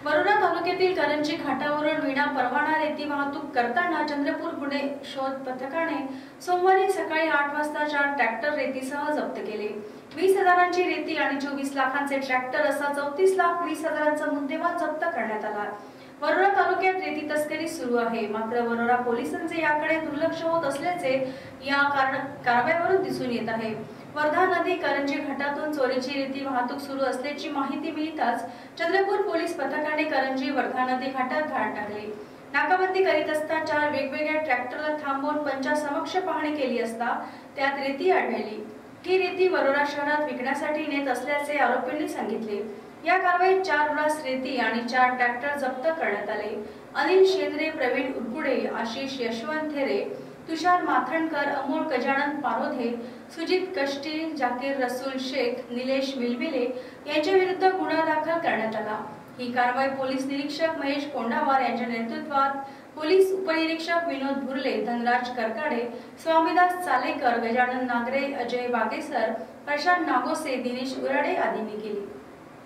वरोरा तालुक्यातील करंजी घाटावरून विना परवाना रेती वाहतूक करताना चंद्रपूर गुन्हे शोध पथकाने सोमवारी सकाळी 8 वाजता 4 ट्रॅक्टर रेतीसह जप्त केले। 20,000ची रेती आणि 24 लाखांचे ट्रॅक्टर असा 34,20,000चा मुद्देमाल जप्त करण्यात आला। वरोरा तालुक्यात रेती तस्करी सुरू आहे, मात्र वरोरा पोलिसांचे याकडे दुर्लक्ष होत असल्याचे या कारवाईवरून दिसून येत आहे। वर्धा नदी करंजी घाटातून चोरीची रेती वाहतूक सुरू असल्याची माहिती मिळताच चंद्रपूर पोलीस पथकाने करंजी वर्धा नदी घाटात धाड टाकली। नाकाबंदी करीत असता 4 वेगवेगळ्या ट्रॅक्टरला थांबवून पंचासमक्ष पाहणी केली असता त्यात रेती आढळली। ही रेती वरोरा शहरात विकण्यासाठी नेत असल्याचे आरोपींनी सांगितले। या कारवाईत 4 उलास रेती आणि 4 ट्रॅक्टर जप्त करण्यात आले। अनिल शेंद्रे, प्रवीण उडपुडे, आशिष यशवंत थेरे, तुषार माथणकर, अमोल गजानन पारोधे, सुजित कष्टी, जाकीर रसूल शेख, निलेश मिलमिले यांच्या विरुद्ध गुन्हा दाखल करण्यात आला। ही कारवाई पोलीस निरीक्षक महेश कोंडावार यांच्या नेतृत्वात पोलीस उपनिरीक्षक विनोद भुर्ले, धनराज करकाडे, स्वामीदास चालेकर, गजानन नागरे, अजय वागेसर, प्रशांत नागोसे, दिनेश उराडे आदींनी केली।